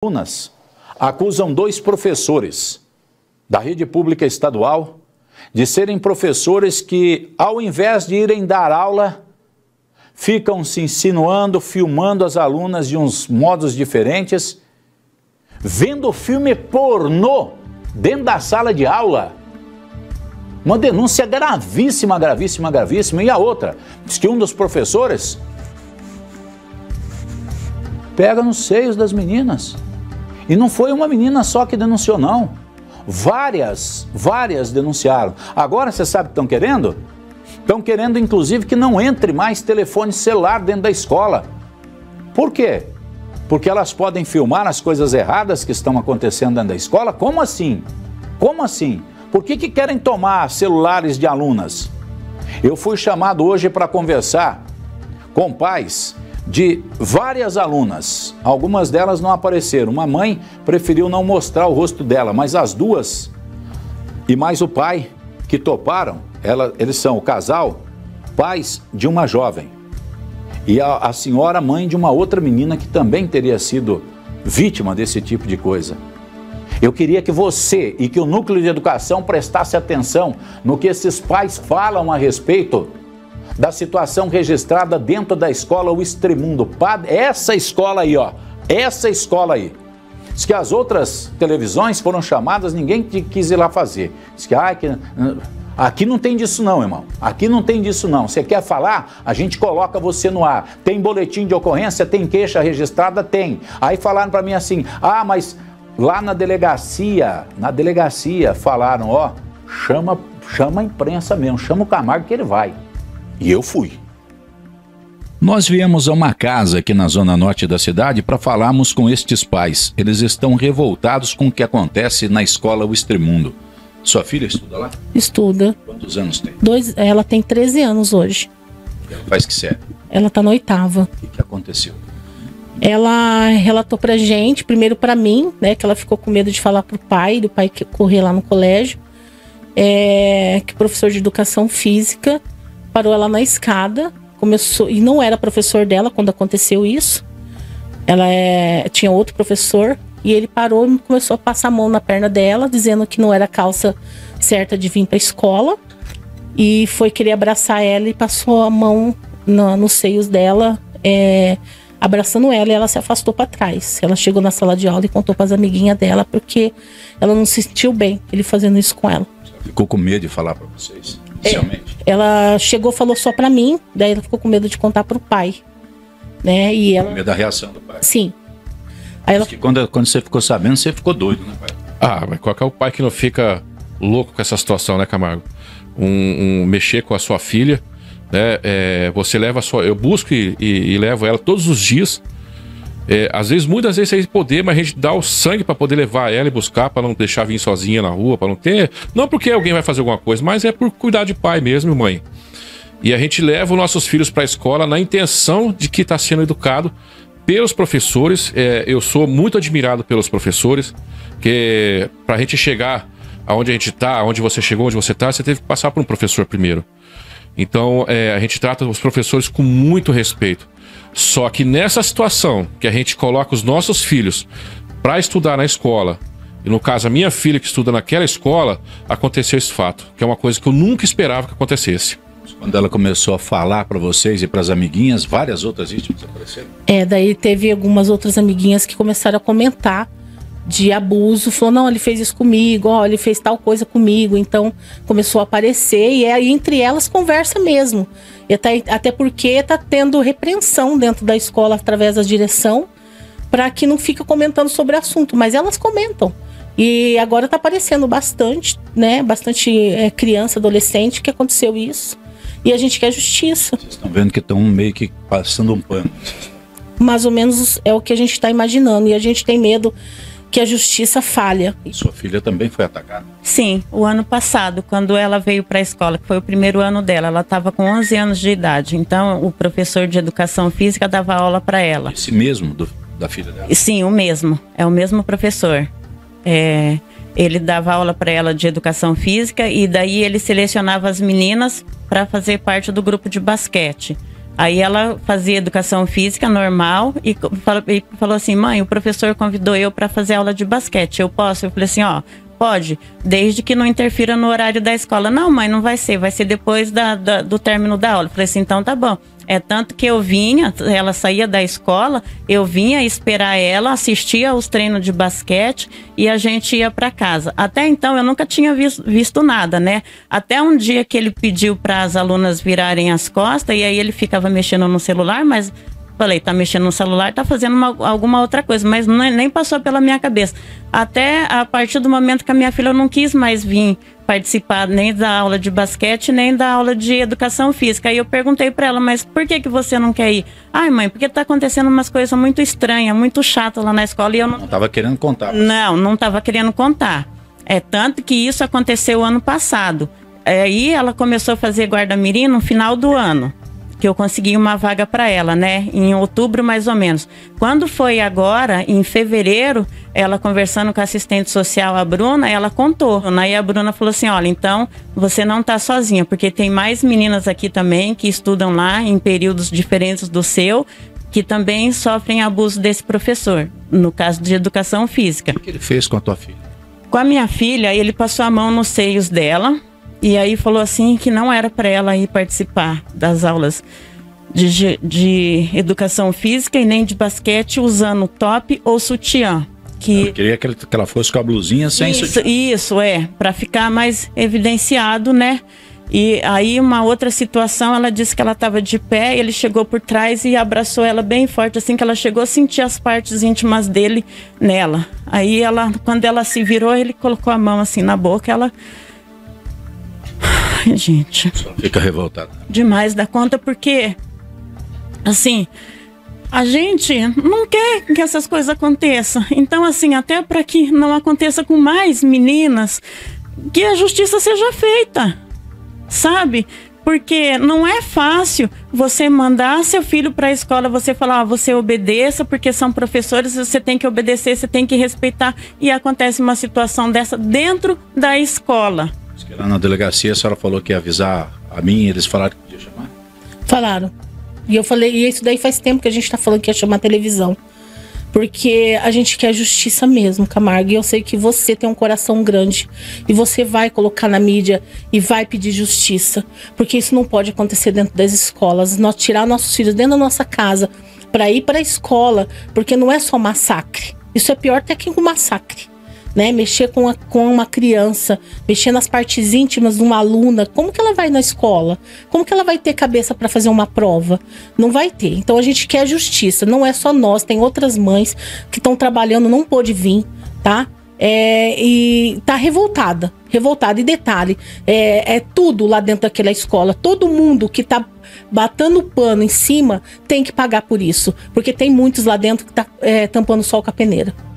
Alunas acusam 2 professores da rede pública estadual de serem professores que, ao invés de irem dar aula, ficam se insinuando, filmando as alunas de uns modos diferentes, vendo filme pornô dentro da sala de aula. Uma denúncia gravíssima, gravíssima, gravíssima. E a outra, diz que um dos professores pega nos seios das meninas. E não foi uma menina só que denunciou, não. Várias denunciaram. Agora, você sabe o que estão querendo? Estão querendo, inclusive, que não entre mais telefone celular dentro da escola. Por quê? Porque elas podem filmar as coisas erradas que estão acontecendo dentro da escola? Como assim? Como assim? Por que querem tomar celulares de alunas? Eu fui chamado hoje para conversar com pais de várias alunas. Algumas delas não apareceram. Uma mãe preferiu não mostrar o rosto dela, mas as duas e mais o pai que toparam, eles são o casal, pais de uma jovem. E a senhora, mãe de uma outra menina que também teria sido vítima desse tipo de coisa. Eu queria que você e que o Núcleo de Educação prestasse atenção no que esses pais falam a respeito da situação registrada dentro da escola O Extremundo. Essa escola aí, ó, essa escola aí. Diz que as outras televisões foram chamadas, ninguém quis ir lá fazer. Diz que, aqui não tem disso não, irmão. Aqui não tem disso não. Você quer falar? A gente coloca você no ar. Tem boletim de ocorrência? Tem queixa registrada? Tem. Aí falaram para mim assim, mas lá na delegacia falaram, ó, chama a imprensa mesmo, chama o Camargo que ele vai. E eu fui. Nós viemos a uma casa aqui na zona norte da cidade para falarmos com estes pais. Eles estão revoltados com o que acontece na escola O Extremundo. Sua filha estuda lá? Estuda. Quantos anos tem? Ela tem 13 anos hoje. Ela faz que série? Ela está na 8ª. O que aconteceu? Ela relatou pra gente, primeiro pra mim, né, que ela ficou com medo de falar pro pai, do pai que correr lá no colégio, que o professor de educação física parou ela na escada, começou, e não era professor dela quando aconteceu isso. Ela tinha outro professor e ele parou e começou a passar a mão na perna dela, dizendo que não era a calça certa de vir para a escola, e foi querer abraçar ela e passou a mão nos seios dela, abraçando ela, e ela se afastou para trás. Ela chegou na sala de aula e contou para as amiguinhas dela, porque ela não se sentiu bem ele fazendo isso com ela. Ficou com medo de falar para vocês? Ela chegou, falou só pra mim, daí ela ficou com medo de contar pro pai, né? E ela... Com medo da reação do pai? Sim. Aí ela... quando você ficou sabendo, você ficou doido, né, pai? Mas qual que é o pai que não fica louco com essa situação, né, Camargo? Mexer com a sua filha, né? Você leva a sua... Eu busco e levo ela todos os dias. Às vezes, muitas vezes sem poder, mas a gente dá o sangue para poder levar ela e buscar, para não deixar vir sozinha na rua, para não ter... Não porque alguém vai fazer alguma coisa, mas é por cuidar de pai mesmo, mãe. E a gente leva os nossos filhos para a escola na intenção de que está sendo educado pelos professores. Eu sou muito admirado pelos professores, que para a gente chegar aonde a gente está, aonde você chegou, onde você está, você teve que passar por um professor primeiro. Então, a gente trata os professores com muito respeito. Só que nessa situação que a gente coloca os nossos filhos para estudar na escola, e no caso a minha filha que estuda naquela escola, aconteceu esse fato, que é uma coisa que eu nunca esperava que acontecesse. Quando ela começou a falar para vocês e para as amiguinhas, várias outras vítimas apareceram? Daí teve algumas outras amiguinhas que começaram a comentar de abuso, falou, não, ele fez isso comigo, ele fez tal coisa comigo, então começou a aparecer, e aí entre elas conversa mesmo, e até porque tá tendo repreensão dentro da escola através da direção, para que não fica comentando sobre o assunto, mas elas comentam, e agora tá aparecendo bastante, né, bastante criança, adolescente, que aconteceu isso, e a gente quer justiça. Vocês estão vendo que estão meio que passando um pano. Mais ou menos é o que a gente está imaginando, e a gente tem medo que a justiça falha. Sua filha também foi atacada? Sim, o ano passado, quando ela veio para a escola, que foi o primeiro ano dela, ela estava com 11 anos de idade. Então, o professor de educação física dava aula para ela. Esse mesmo da filha dela? Sim, o mesmo. É o mesmo professor. Ele dava aula para ela de educação física e daí ele selecionava as meninas para fazer parte do grupo de basquete. Aí ela fazia educação física normal e falou assim: mãe, o professor convidou eu para fazer aula de basquete, eu posso? Eu falei assim: ó, pode, desde que não interfira no horário da escola. Não, mãe, não vai ser depois do término da aula. Eu falei assim: então tá bom. É tanto que eu vinha, ela saía da escola, eu vinha esperar ela, assistia aos treinos de basquete e a gente ia para casa. Até então eu nunca tinha visto nada, né? Até um dia que ele pediu para as alunas virarem as costas e aí ele ficava mexendo no celular, mas falei, tá mexendo no celular, tá fazendo alguma outra coisa, mas nem passou pela minha cabeça. Até a partir do momento que a minha filha não quis mais vir participar nem da aula de basquete, nem da aula de educação física. Aí eu perguntei para ela, mas por que você não quer ir? Ai, mãe, porque tá acontecendo umas coisas muito estranhas, muito chatas lá na escola e eu não... Não estava querendo contar. Não estava querendo contar. É tanto que isso aconteceu ano passado. Aí ela começou a fazer guarda-mirim no final do ano, que eu consegui uma vaga para ela, né? Em outubro, mais ou menos. Quando foi agora, em fevereiro, ela conversando com a assistente social, a Bruna, ela contou. Aí a Bruna falou assim: olha, então você não tá sozinha, porque tem mais meninas aqui também que estudam lá em períodos diferentes do seu, que também sofrem abuso desse professor, no caso de educação física. O que ele fez com a tua filha? Com a minha filha, ele passou a mão nos seios dela, e aí falou assim que não era para ela ir participar das aulas de educação física e nem de basquete usando top ou sutiã. Eu queria que ela fosse com a blusinha sem sutiã. Isso, para ficar mais evidenciado, né? E aí uma outra situação, ela disse que ela estava de pé, ele chegou por trás e abraçou ela bem forte, assim que ela chegou a sentir as partes íntimas dele nela. Aí quando ela se virou, ele colocou a mão assim na boca, ela... Ai, gente... Só fica revoltada. Demais da conta, porque, assim, a gente não quer que essas coisas aconteçam. Então, assim, até para que não aconteça com mais meninas, que a justiça seja feita, sabe? Porque não é fácil você mandar seu filho para a escola, você falar, você obedeça, porque são professores, você tem que obedecer, você tem que respeitar, e acontece uma situação dessa dentro da escola. Lá na delegacia a senhora falou que ia avisar a mim, eles falaram que podia chamar? Falaram. E eu falei, e isso daí faz tempo que a gente tá falando que ia chamar a televisão. Porque a gente quer justiça mesmo, Camargo. E eu sei que você tem um coração grande. E você vai colocar na mídia e vai pedir justiça. Porque isso não pode acontecer dentro das escolas. Nós tirar nossos filhos dentro da nossa casa para ir para a escola. Porque não é só massacre. Isso é pior até que um massacre. Né? Mexer com uma criança, mexer nas partes íntimas de uma aluna, como que ela vai na escola? Como que ela vai ter cabeça para fazer uma prova? Não vai ter. Então a gente quer justiça, não é só nós, tem outras mães que estão trabalhando, não pôde vir, tá? E tá revoltada. E detalhe, é tudo lá dentro daquela escola, todo mundo que tá batendo pano em cima tem que pagar por isso, porque tem muitos lá dentro que tá tampando sol com a peneira.